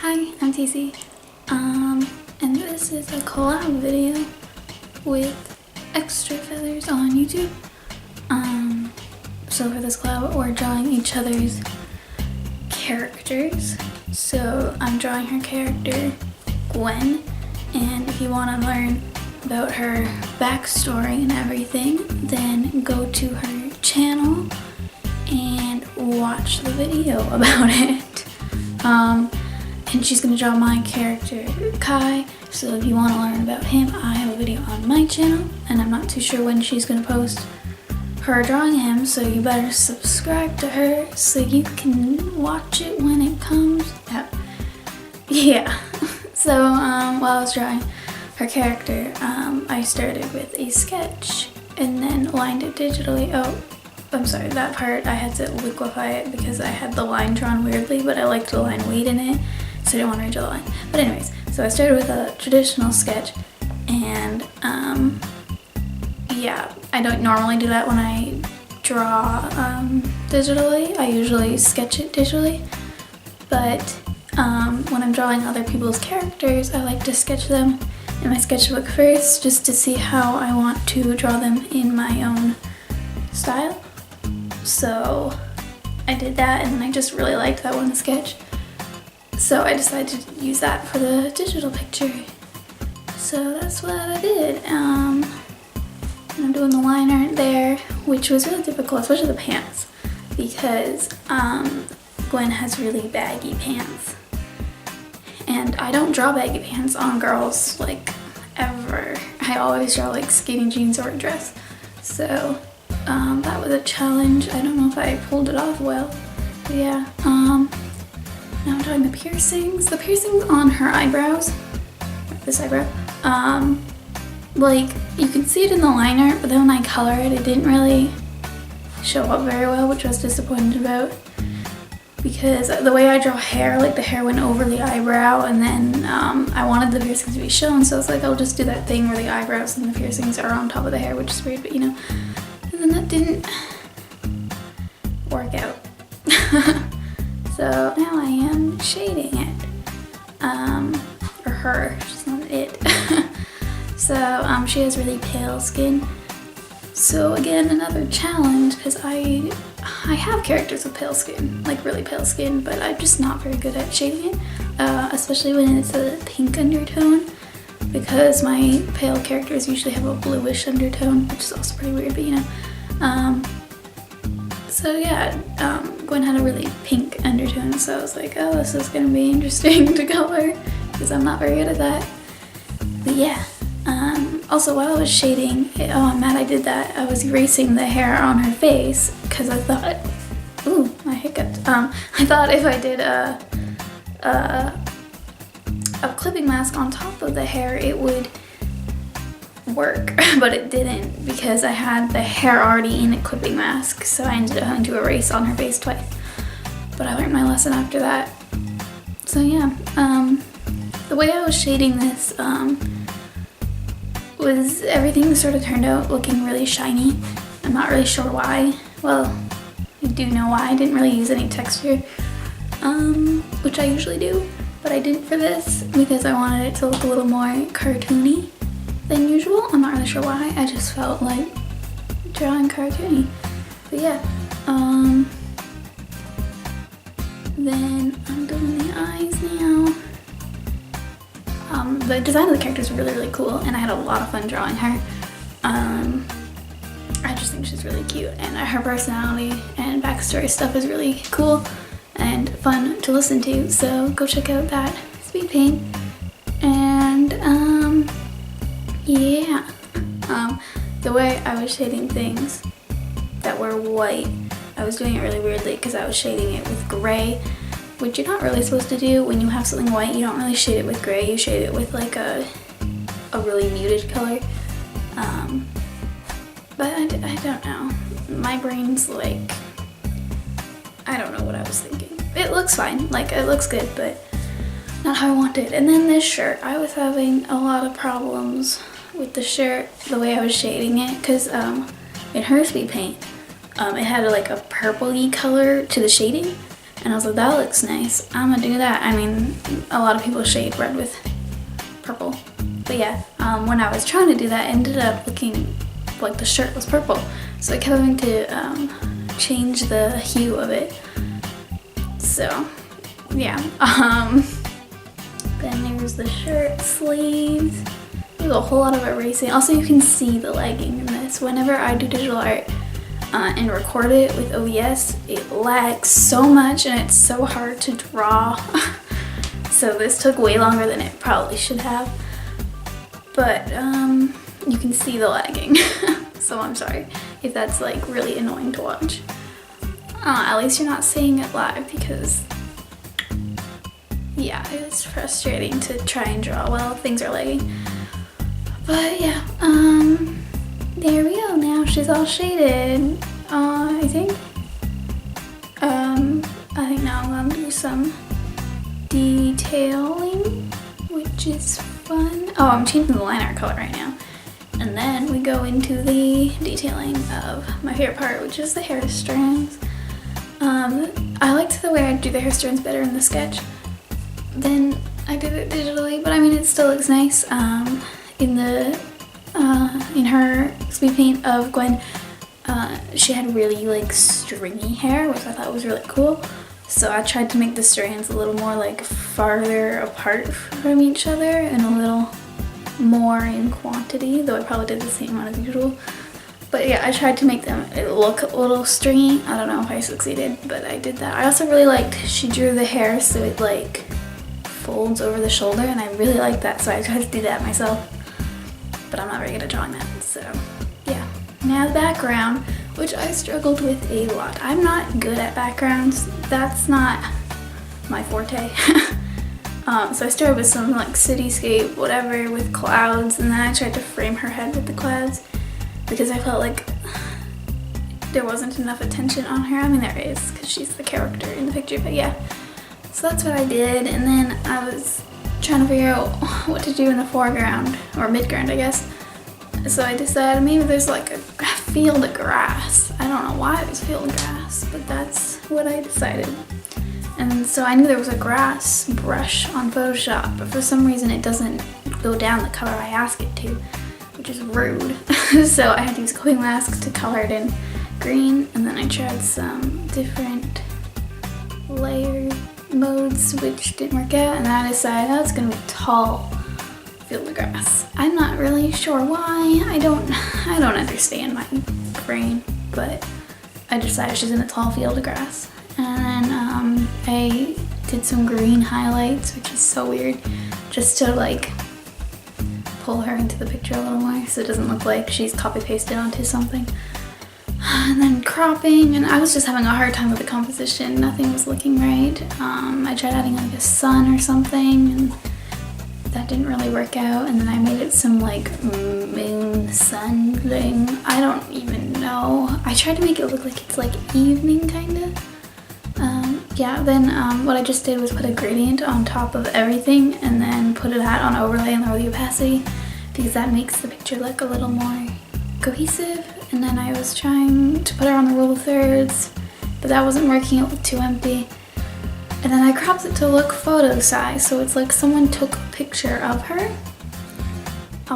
Hi, I'm TC, and this is a collab video with Extra Feaathers on YouTube. So for this collab, we're drawing each other's characters. So I'm drawing her character, Gwen, and if you want to learn about her backstory and everything, then go to her channel and watch the video about it. And she's gonna draw my character, Kai, so if you want to learn about him, I have a video on my channel, and I'm not too sure when she's gonna post her drawing him, so you better subscribe to her so you can watch it when it comes out. Yeah, so while I was drawing her character, I started with a sketch and then lined it digitally. Oh, I'm sorry, that part I had to liquefy it because I had the line drawn weirdly, but I liked the line weight in it, so I didn't want to redraw the line. But anyways, so I started with a traditional sketch, and yeah, I don't normally do that when I draw digitally. I usually sketch it digitally, but when I'm drawing other people's characters, I like to sketch them in my sketchbook first, just to see how I want to draw them in my own style. So I did that, and then I just really liked that one sketch, so I decided to use that for the digital picture. So that's what I did. And I'm doing the line art there, which was really difficult, especially the pants, because Gwen has really baggy pants, and I don't draw baggy pants on girls, like, ever. I always draw like skinny jeans or a dress, so that was a challenge. I don't know if I pulled it off well, but yeah. Now I'm drawing the piercings. The piercings on her eyebrows, this eyebrow, like, you can see it in the line art, but then when I color it, it didn't really show up very well, which I was disappointed about, because the way I draw hair, like, the hair went over the eyebrow, and then I wanted the piercings to be shown, so I was like, I'll just do that thing where the eyebrows and the piercings are on top of the hair, which is weird, but you know. And then that didn't work out. So now I am shading it, or her, she's not it. So she has really pale skin. So again, another challenge, because I have characters with pale skin, like really pale skin, but I'm just not very good at shading it, especially when it's a pink undertone, because my pale characters usually have a bluish undertone, which is also pretty weird, but you know. So yeah, Gwen had a really pink undertone, so I was like, oh, this is gonna be interesting to color, because I'm not very good at that. But yeah, also while I was shading, oh, I'm mad I did that, I was erasing the hair on her face, because I thought, ooh, I hiccuped. I thought if I did a clipping mask on top of the hair, it would work, but it didn't, because I had the hair already in a clipping mask, so I ended up having to erase on her face twice. But I learned my lesson after that. So yeah, the way I was shading this was everything sort of turned out looking really shiny. I'm not really sure why. Well, I do know why. I didn't really use any texture, which I usually do, but I didn't for this because I wanted it to look a little more cartoony than usual. I'm not really sure why, I just felt like drawing cartoony. But yeah, then I'm doing the eyes now. The design of the character is really, really cool, and I had a lot of fun drawing her. I just think she's really cute, and her personality and backstory stuff is really cool and fun to listen to, so go check out that speed paint. And yeah, the way I was shading things that were white, I was doing it really weirdly because I was shading it with gray, which you're not really supposed to do. When you have something white, you don't really shade it with gray, you shade it with like a really muted color. But I don't know, my brain's like, I don't know what I was thinking. It looks fine, like it looks good, but not how I want it. And then this shirt, I was having a lot of problems with the shirt, the way I was shading it, because in her speed paint, it had like a purpley color to the shading, And I was like, that looks nice. I'm gonna do that. I mean, a lot of people shade red with purple. But yeah, when I was trying to do that, it ended up looking like the shirt was purple. So I kept having to change the hue of it. So yeah, then there's the shirt sleeves. There's a whole lot of erasing. Also, you can see the lagging in this. Whenever I do digital art and record it with OBS, it lags so much and it's so hard to draw. So this took way longer than it probably should have. But you can see the lagging. So I'm sorry if that's like really annoying to watch. At least you're not seeing it live, because yeah, it's frustrating to try and draw while things are lagging. But yeah, there we go. Now she's all shaded. I think now I'm gonna do some detailing, which is fun. Oh, I'm changing the line art color right now. And then we go into the detailing of my favorite part, which is the hair strands. I liked the way I do the hair strands better in the sketch than I did it digitally, but I mean, it still looks nice. In her speed paint of Gwen, she had really like stringy hair, which I thought was really cool. So I tried to make the strands a little more like farther apart from each other and a little more in quantity, though I probably did the same amount as usual. But yeah, I tried to make them look a little stringy. I don't know if I succeeded, but I did that. I also really liked she drew the hair so it like folds over the shoulder, and I really liked that, so I tried to do that myself. But I'm not very good at drawing that, so yeah. Now the background, which I struggled with a lot. I'm not good at backgrounds. That's not my forte. So I started with some like cityscape, whatever, with clouds, and then I tried to frame her head with the clouds because I felt like there wasn't enough attention on her. I mean, there is, because she's the character in the picture, but yeah. So that's what I did, and then I was trying to figure out what to do in the foreground, or midground, I guess. So I decided maybe there's like a field of grass. I don't know why it was field of grass, but that's what I decided. And so I knew there was a grass brush on Photoshop, but for some reason it doesn't go down the color I ask it to, which is rude. So I had to use coping mask to color it in green, and then I tried some different layer modes, which didn't work out, and then I decided, oh, it's gonna be tall field of grass. I'm not really sure why. I don't understand my brain, but I decided she's in a tall field of grass. And then I did some green highlights, which is so weird, just to like pull her into the picture a little more so it doesn't look like she's copy pasted onto something. And then cropping, and I was just having a hard time with the composition. Nothing was looking right. I tried adding like a sun or something, and that didn't really work out. And then I made it some like moon sun thing. I don't even know. I tried to make it look like it's like evening kind of. Yeah, then what I just did was put a gradient on top of everything and then put that on overlay and lower the opacity, because that makes the picture look a little more cohesive. And then I was trying to put her on the rule of thirds, but that wasn't working, it looked too empty. And then I cropped it to look photo size, so it's like someone took a picture of her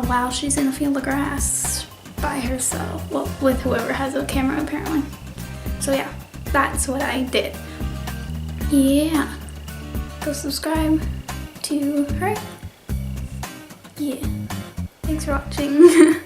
while she's in a field of grass by herself. Well, with whoever has a camera apparently. So yeah, that's what I did. Yeah, go subscribe to her. Yeah, thanks for watching.